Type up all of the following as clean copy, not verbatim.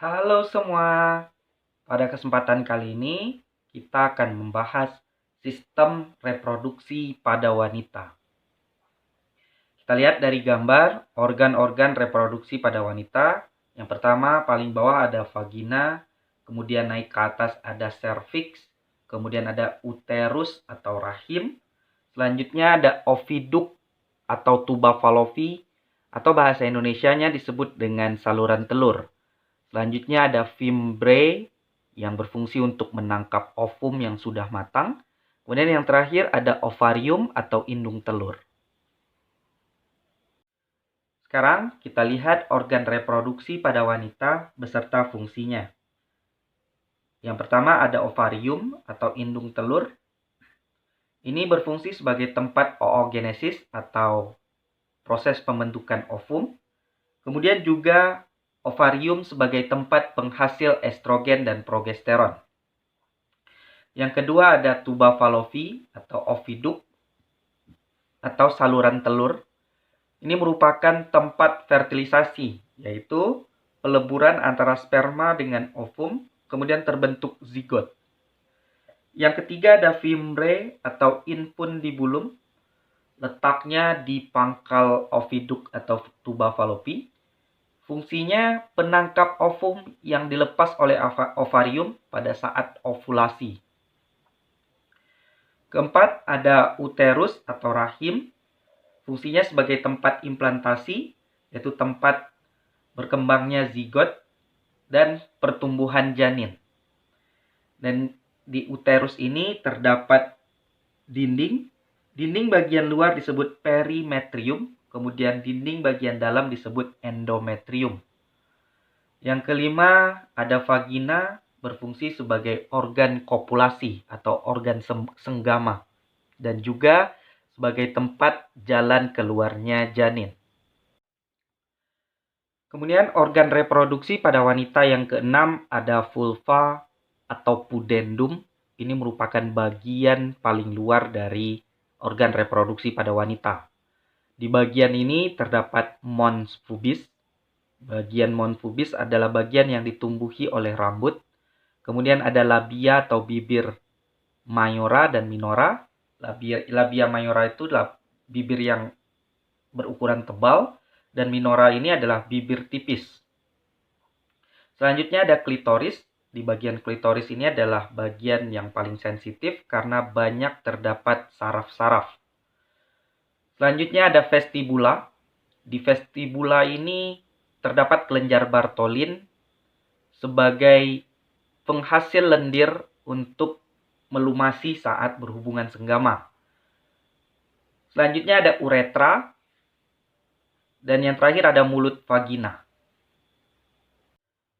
Halo semua, pada kesempatan kali ini kita akan membahas sistem reproduksi pada wanita. Kita lihat dari gambar organ-organ reproduksi pada wanita. Yang pertama paling bawah ada vagina, kemudian naik ke atas ada cervix, kemudian ada uterus atau rahim. Selanjutnya ada oviduct atau tuba falopi, atau bahasa Indonesianya disebut dengan saluran telur. Selanjutnya ada fimbrae yang berfungsi untuk menangkap ovum yang sudah matang. Kemudian yang terakhir ada ovarium atau indung telur. Sekarang kita lihat organ reproduksi pada wanita beserta fungsinya. Yang pertama ada ovarium atau indung telur. Ini berfungsi sebagai tempat oogenesis atau proses pembentukan ovum. Kemudian juga ovarium sebagai tempat penghasil estrogen dan progesteron. Yang kedua ada tuba falopi atau oviduct atau saluran telur. Ini merupakan tempat fertilisasi, yaitu peleburan antara sperma dengan ovum, kemudian terbentuk zigot. Yang ketiga ada fimbrae atau infundibulum, letaknya di pangkal oviduct atau tuba falopi. Fungsinya penangkap ovum yang dilepas oleh ovarium pada saat ovulasi. Keempat, ada uterus atau rahim. Fungsinya sebagai tempat implantasi, yaitu tempat berkembangnya zigot dan pertumbuhan janin. Dan di uterus ini terdapat dinding. Dinding bagian luar disebut perimetrium, kemudian dinding bagian dalam disebut endometrium. Yang kelima, ada vagina, berfungsi sebagai organ kopulasi atau organ senggama, dan juga sebagai tempat jalan keluarnya janin. Kemudian organ reproduksi pada wanita yang keenam ada vulva atau pudendum. Ini merupakan bagian paling luar dari organ reproduksi pada wanita. Di bagian ini terdapat mons pubis. Bagian mons pubis adalah bagian yang ditumbuhi oleh rambut. Kemudian ada labia atau bibir mayora dan minora. Labia mayora itu adalah bibir yang berukuran tebal, dan minora ini adalah bibir tipis. Selanjutnya ada klitoris. Di bagian klitoris ini adalah bagian yang paling sensitif karena banyak terdapat saraf-saraf. Selanjutnya ada vestibula. Di vestibula ini terdapat kelenjar Bartholin sebagai penghasil lendir untuk melumasi saat berhubungan senggama. Selanjutnya ada uretra. Dan yang terakhir ada mulut vagina.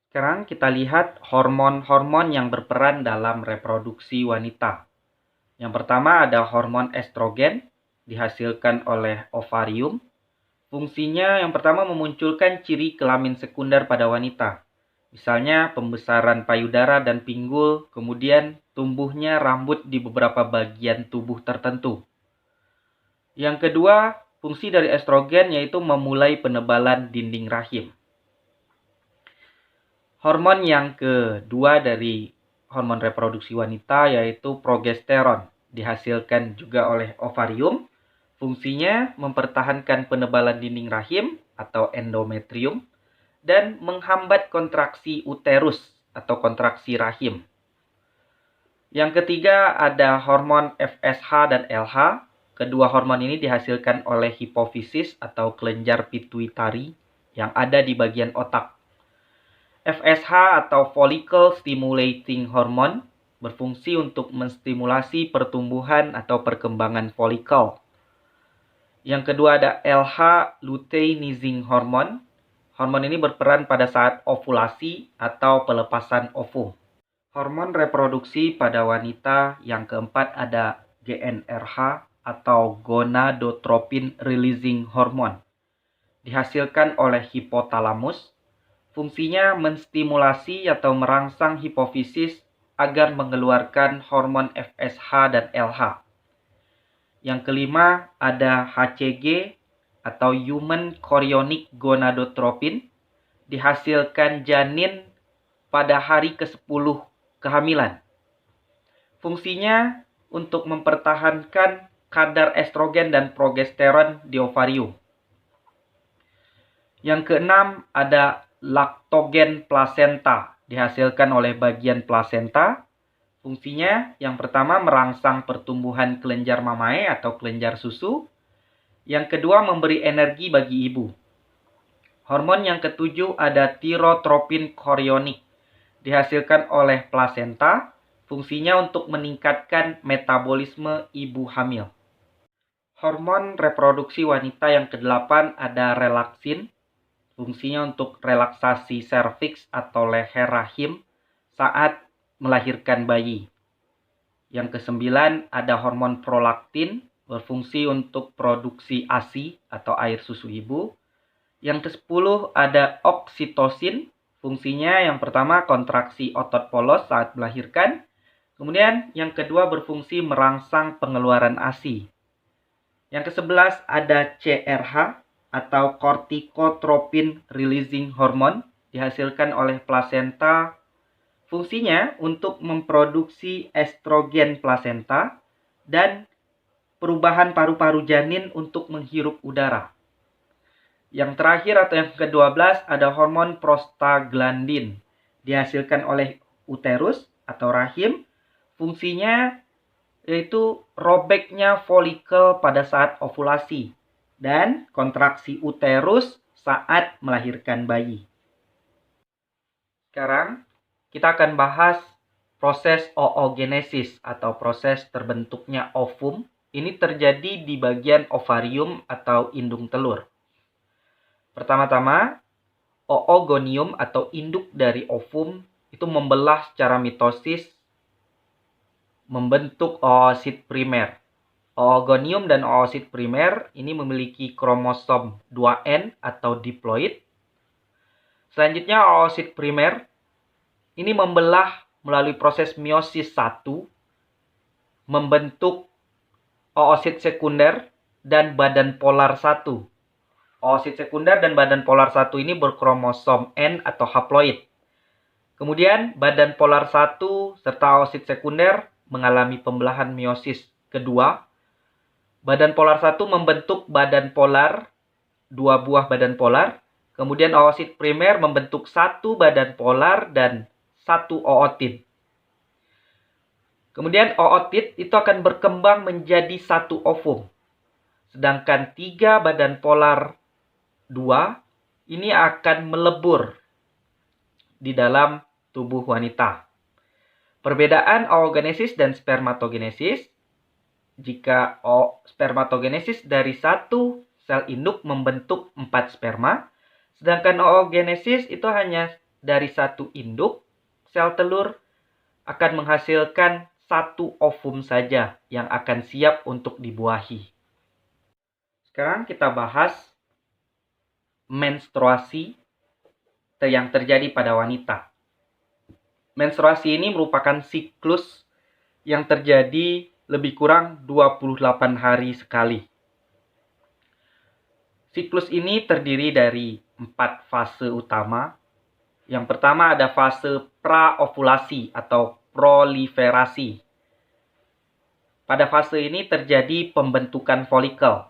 Sekarang kita lihat hormon-hormon yang berperan dalam reproduksi wanita. Yang pertama ada hormon estrogen, dihasilkan oleh ovarium. Fungsinya yang pertama memunculkan ciri kelamin sekunder pada wanita. Misalnya pembesaran payudara dan pinggul, kemudian tumbuhnya rambut di beberapa bagian tubuh tertentu. Yang kedua, fungsi dari estrogen yaitu memulai penebalan dinding rahim. Hormon yang kedua dari hormon reproduksi wanita yaitu progesteron, dihasilkan juga oleh ovarium. Fungsinya mempertahankan penebalan dinding rahim atau endometrium dan menghambat kontraksi uterus atau kontraksi rahim. Yang ketiga ada hormon FSH dan LH. Kedua hormon ini dihasilkan oleh hipofisis atau kelenjar pituitari yang ada di bagian otak. FSH atau follicle stimulating hormone berfungsi untuk menstimulasi pertumbuhan atau perkembangan folikel. Yang kedua ada LH luteinizing hormone. Hormon ini berperan pada saat ovulasi atau pelepasan ovum. Hormon reproduksi pada wanita yang keempat ada GnRH atau gonadotropin releasing hormone. Dihasilkan oleh hipotalamus. Fungsinya menstimulasi atau merangsang hipofisis agar mengeluarkan hormon FSH dan LH. Yang kelima ada HCG atau Human Chorionic Gonadotropin, dihasilkan janin pada hari ke-10 kehamilan. Fungsinya untuk mempertahankan kadar estrogen dan progesteron di ovarium. Yang keenam ada laktogen plasenta, dihasilkan oleh bagian plasenta. Fungsinya yang pertama merangsang pertumbuhan kelenjar mamae atau kelenjar susu. Yang kedua memberi energi bagi ibu. Hormon yang ketujuh ada tirotropin chorionik, dihasilkan oleh plasenta. Fungsinya untuk meningkatkan metabolisme ibu hamil. Hormon reproduksi wanita yang kedelapan ada relaksin. Fungsinya untuk relaksasi serviks atau leher rahim saat melahirkan bayi. Yang kesembilan ada hormon prolaktin, berfungsi untuk produksi ASI atau air susu ibu. Yang ke-10 ada oksitosin, fungsinya yang pertama kontraksi otot polos saat melahirkan. Kemudian yang kedua berfungsi merangsang pengeluaran ASI. Yang ke-11 ada CRH atau corticotropin releasing hormone, dihasilkan oleh plasenta. Fungsinya untuk memproduksi estrogen plasenta dan perubahan paru-paru janin untuk menghirup udara. Yang terakhir atau yang ke-12 ada hormon prostaglandin, dihasilkan oleh uterus atau rahim. Fungsinya yaitu robeknya folikel pada saat ovulasi dan kontraksi uterus saat melahirkan bayi. Sekarang kita akan bahas proses oogenesis atau proses terbentuknya ovum. Ini terjadi di bagian ovarium atau indung telur. Pertama-tama, oogonium atau induk dari ovum itu membelah secara mitosis membentuk oosit primer. Oogonium dan oosit primer ini memiliki kromosom 2N atau diploid. Selanjutnya oosit primer ini membelah melalui proses meiosis 1 membentuk oosit sekunder dan badan polar 1. Oosit sekunder dan badan polar 1 ini berkromosom N atau haploid. Kemudian badan polar 1 serta oosit sekunder mengalami pembelahan meiosis kedua. Badan polar 1 membentuk badan polar, 2 buah badan polar. Kemudian oosit primer membentuk 1 badan polar dan 1 ootit. Kemudian ootit itu akan berkembang menjadi 1 ovum. Sedangkan 3 badan polar 2 ini akan melebur di dalam tubuh wanita. Perbedaan oogenesis dan spermatogenesis. Jika spermatogenesis dari 1 sel induk membentuk 4 sperma, sedangkan oogenesis itu hanya dari 1 induk, sel telur akan menghasilkan 1 ovum saja yang akan siap untuk dibuahi. Sekarang kita bahas menstruasi yang terjadi pada wanita. Menstruasi ini merupakan siklus yang terjadi lebih kurang 28 hari sekali. Siklus ini terdiri dari 4 fase utama. Yang pertama ada fase praovulasi atau proliferasi. Pada fase ini terjadi pembentukan folikel.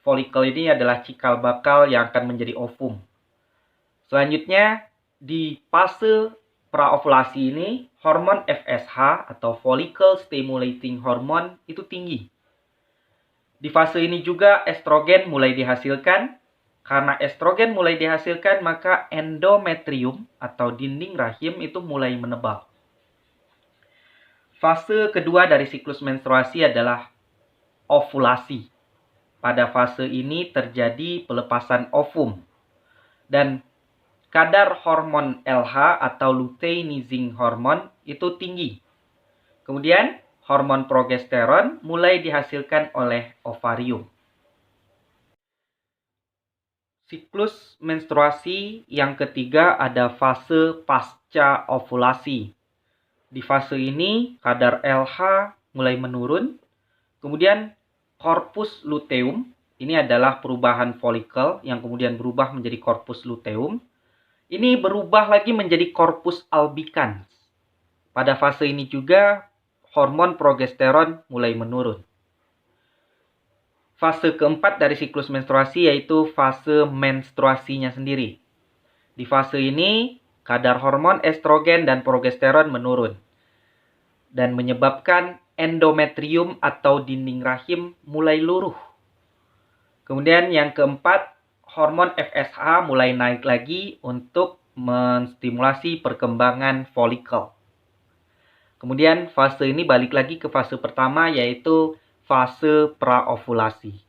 Folikel ini adalah cikal bakal yang akan menjadi ovum. Selanjutnya, di fase praovulasi ini, hormon FSH atau follicle stimulating hormone itu tinggi. Di fase ini juga estrogen mulai dihasilkan. Karena estrogen mulai dihasilkan, maka endometrium atau dinding rahim itu mulai menebal. Fase kedua dari siklus menstruasi adalah ovulasi. Pada fase ini terjadi pelepasan ovum. Dan kadar hormon LH atau luteinizing hormone itu tinggi. Kemudian, hormon progesteron mulai dihasilkan oleh ovarium. Siklus menstruasi yang ketiga ada fase pasca ovulasi. Di fase ini, kadar LH mulai menurun. Kemudian, corpus luteum, ini adalah perubahan folikel yang kemudian berubah menjadi corpus luteum. Ini berubah lagi menjadi corpus albicans. Pada fase ini juga hormon progesteron mulai menurun. Fase keempat dari siklus menstruasi yaitu fase menstruasinya sendiri. Di fase ini, kadar hormon estrogen dan progesteron menurun dan menyebabkan endometrium atau dinding rahim mulai luruh. Kemudian yang keempat, hormon FSH mulai naik lagi untuk menstimulasi perkembangan folikel. Kemudian fase ini balik lagi ke fase pertama yaitu fase praovulasi.